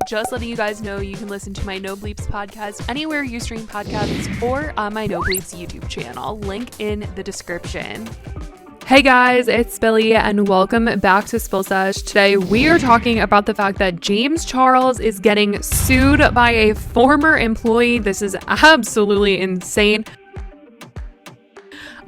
Just letting you guys know you can listen to my No Bleeps podcast anywhere you stream podcasts or on my No Bleeps YouTube channel. Link in the description. Hey guys, it's Billy and welcome back to Sesh. Today we are talking about the fact that James Charles is getting sued by a former employee. This is absolutely insane.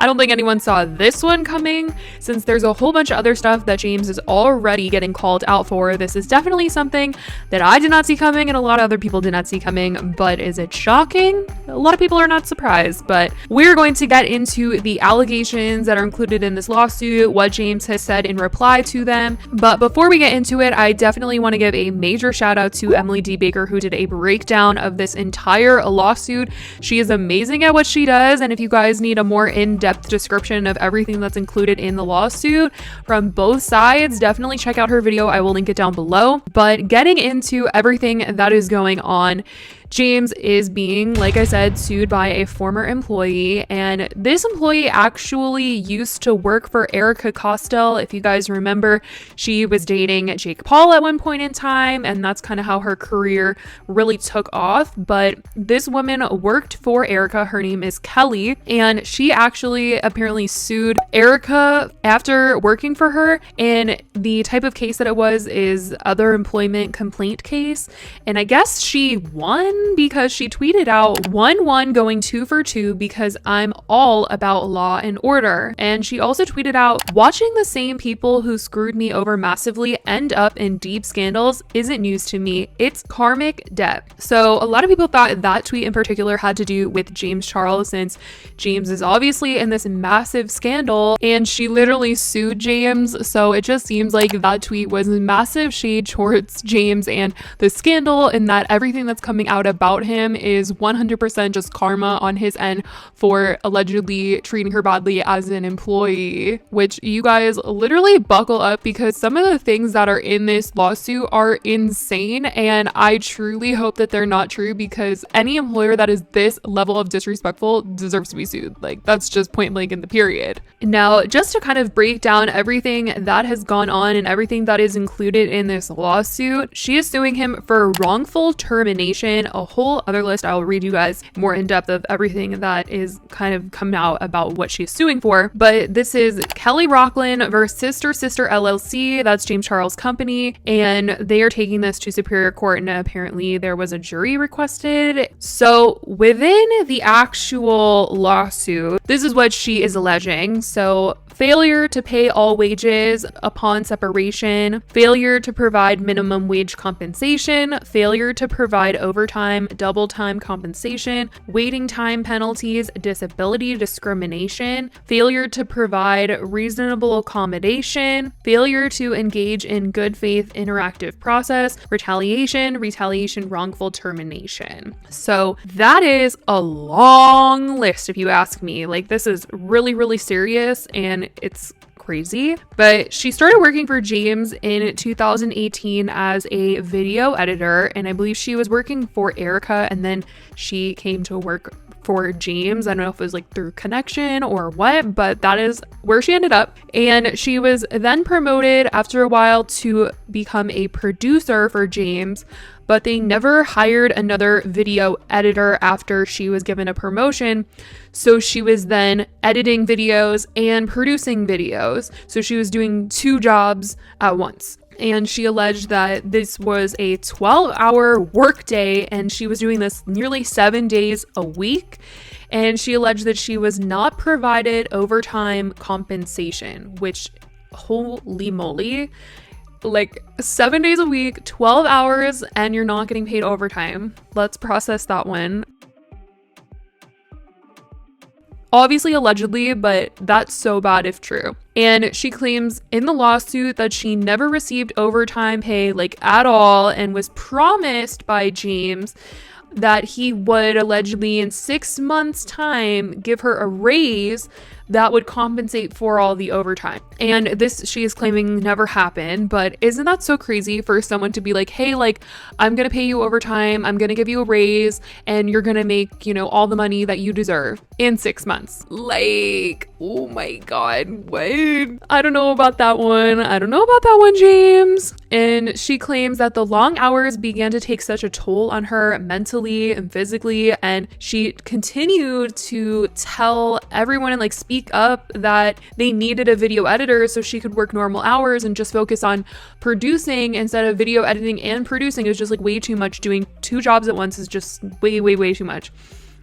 I don't think anyone saw this one coming, since there's a whole bunch of other stuff that James is already getting called out for. This is definitely something that I did not see coming and a lot of other people did not see coming, but is it shocking? A lot of people are not surprised, but we're going to get into the allegations that are included in this lawsuit, what James has said in reply to them. But before we get into it, I definitely want to give a major shout out to Emily D. Baker, who did a breakdown of this entire lawsuit. She is amazing at what she does, and if you guys need a more in-depth description of everything that's included in the lawsuit from both sides, definitely check out her video. I will link it down below. But getting into everything that is going on, James is being, like I said, sued by a former employee, and this employee actually used to work for Erica Costel. If you guys remember, she was dating Jake Paul at one point in time, and that's kind of how her career really took off. But this woman worked for Erica. Her name is Kelly, and she actually apparently sued Erica after working for her, and the type of case that it was is other employment complaint case, and I guess she won because she tweeted out 1-1 going 2 for 2 because I'm all about law and order. And she also tweeted out, watching the same people who screwed me over massively end up in deep scandals isn't news to me. It's karmic debt. So a lot of people thought that tweet in particular had to do with James Charles, since James is obviously in this massive scandal and she literally sued James. So it just seems like that tweet was massive shade towards James and the scandal, and that everything that's coming out about him is 100% just karma on his end for allegedly treating her badly as an employee, which you guys literally buckle up, because some of the things that are in this lawsuit are insane, and I truly hope that they're not true, because any employer that is this level of disrespectful deserves to be sued. Like, that's just point blank in the period. Now, just to kind of break down everything that has gone on and everything that is included in this lawsuit, she is suing him for wrongful termination, a whole other list. I'll read you guys more in depth of everything that is kind of coming out about what she's suing for. But this is Kelly Rockland versus Sister LLC. That's James Charles' company, and they are taking this to Superior Court, and apparently there was a jury requested. So within the actual lawsuit, this is what she is alleging. So failure to pay all wages upon separation, failure to provide minimum wage compensation, failure to provide overtime, double time compensation, waiting time penalties, disability discrimination, failure to provide reasonable accommodation, failure to engage in good faith interactive process, retaliation, wrongful termination. So that is a long list if you ask me. Like, this is really, really serious, and it's crazy. But she started working for James in 2018 as a video editor, and I believe she was working for Erica, and then she came to work for James. I don't know if it was like through connection or what, but that is where she ended up. And she was then promoted after a while to become a producer for James, but they never hired another video editor after she was given a promotion. So she was then editing videos and producing videos. So she was doing 2 jobs at once. And she alleged that this was a 12-hour workday, and she was doing this nearly 7 days a week. And she alleged that she was not provided overtime compensation, which, holy moly, like 7 days a week, 12 hours, and you're not getting paid overtime. Let's process that one. Obviously, allegedly, but that's so bad if true. And she claims in the lawsuit that she never received overtime pay, like, at all, and was promised by James that he would allegedly in 6 months' time give her a raise, that would compensate for all the overtime. And this, she is claiming, never happened. But isn't that so crazy for someone to be like, hey, like, I'm gonna pay you overtime, I'm gonna give you a raise, and you're gonna make, you know, all the money that you deserve in 6 months. Like, oh my god, what? I don't know about that one. I don't know about that one, James. And she claims that the long hours began to take such a toll on her mentally and physically, and she continued to tell everyone and like speak up that they needed a video editor so she could work normal hours and just focus on producing instead of video editing and producing. It was just like way too much. Doing 2 jobs at once is just way too much.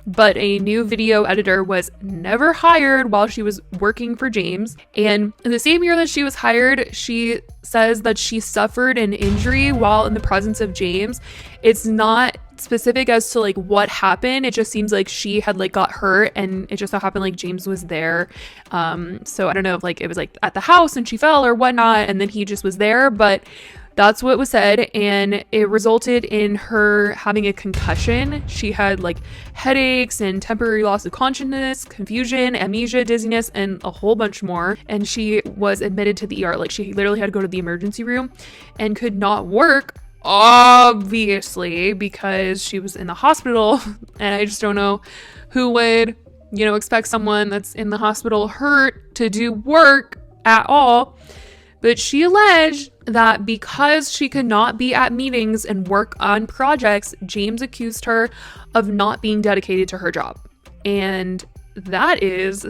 But a new video editor was never hired while she was working for James. And the same year that she was hired, she says that she suffered an injury while in the presence of James. It's not specific as to like what happened. It just seems like she had like got hurt, and it just so happened like James was there. So I don't know if like it was like at the house and she fell or whatnot, and then he just was there, but that's what was said, and it resulted in her having a concussion. She had like headaches and temporary loss of consciousness, confusion, amnesia, dizziness, and a whole bunch more. And she was admitted to the ER. Like, she literally had to go to the emergency room and could not work, obviously, because she was in the hospital. And I just don't know who would, you know, expect someone that's in the hospital hurt to do work at all. But she alleged that because she could not be at meetings and work on projects, James accused her of not being dedicated to her job. And that is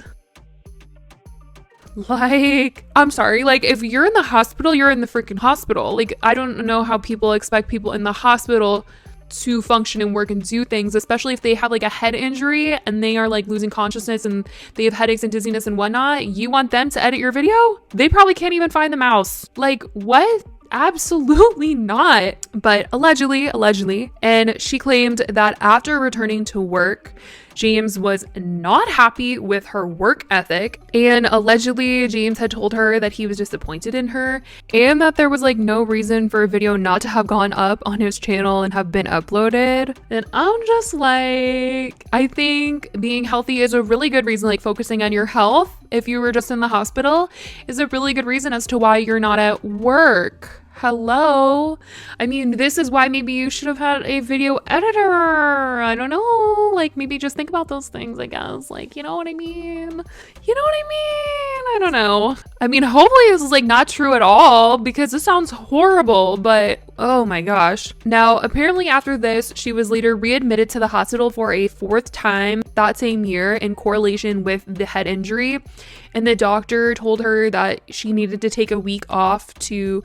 like, I'm sorry, like, if you're in the hospital, you're in the freaking hospital. Like, I don't know how people expect people in the hospital to function and work and do things, especially if they have like a head injury and they are like losing consciousness and they have headaches and dizziness and whatnot. You want them to edit your video? They probably can't even find the mouse. Like, what? Absolutely not. But allegedly, and she claimed that after returning to work, James was not happy with her work ethic, and allegedly James had told her that he was disappointed in her and that there was like no reason for a video not to have gone up on his channel and have been uploaded. And I'm just like, I think being healthy is a really good reason, like focusing on your health if you were just in the hospital is a really good reason as to why you're not at work. Hello. I mean, this is why maybe you should have had a video editor. I don't know. Like, maybe just think about those things, I guess. Like, you know what I mean? I don't know. I mean, hopefully this is like not true at all, because this sounds horrible, but oh my gosh. Now, apparently after this, she was later readmitted to the hospital for a 4th time that same year in correlation with the head injury. And the doctor told her that she needed to take a week off to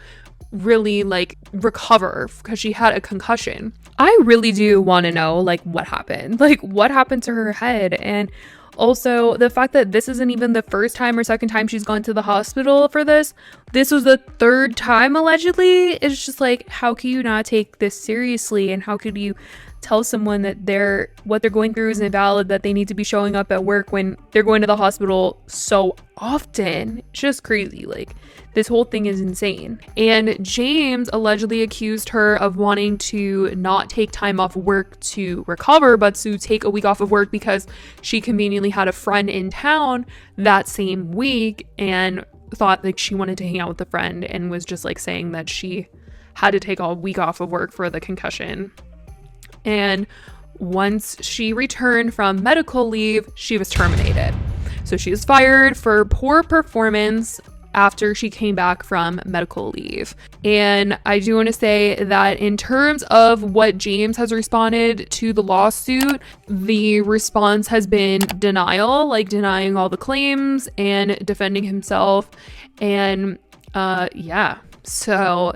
really like recover because she had a concussion. I really do want to know like what happened to her head. And also the fact that this isn't even the first time or second time she's gone to the hospital for this was the 3rd time allegedly. It's just like, how can you not take this seriously, and how could you tell someone that what they're going through is invalid, that they need to be showing up at work when they're going to the hospital so often? It's just crazy. Like, this whole thing is insane. And James allegedly accused her of wanting to not take time off work to recover, but to take a week off of work because she conveniently had a friend in town that same week and thought like she wanted to hang out with a friend, and was just like saying that she had to take a week off of work for the concussion. And once she returned from medical leave, she was terminated. So she was fired for poor performance after she came back from medical leave. And I do want to say that in terms of what James has responded to the lawsuit, the response has been denial, like denying all the claims and defending himself. And yeah, so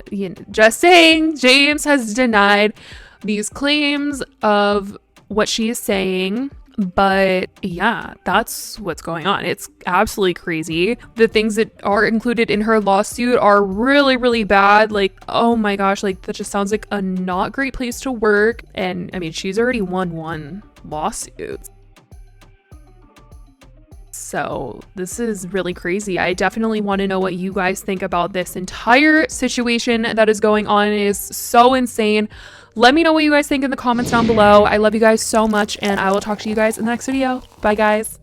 just saying, James has denied these claims of what she is saying. But yeah, that's what's going on. It's absolutely crazy. The things that are included in her lawsuit are really, really bad. Like, oh my gosh, like that just sounds like a not great place to work. And I mean, she's already won 1 lawsuit. So this is really crazy. I definitely want to know what you guys think about this entire situation that is going on. It is so insane. Let me know what you guys think in the comments down below. I love you guys so much, and I will talk to you guys in the next video. Bye, guys.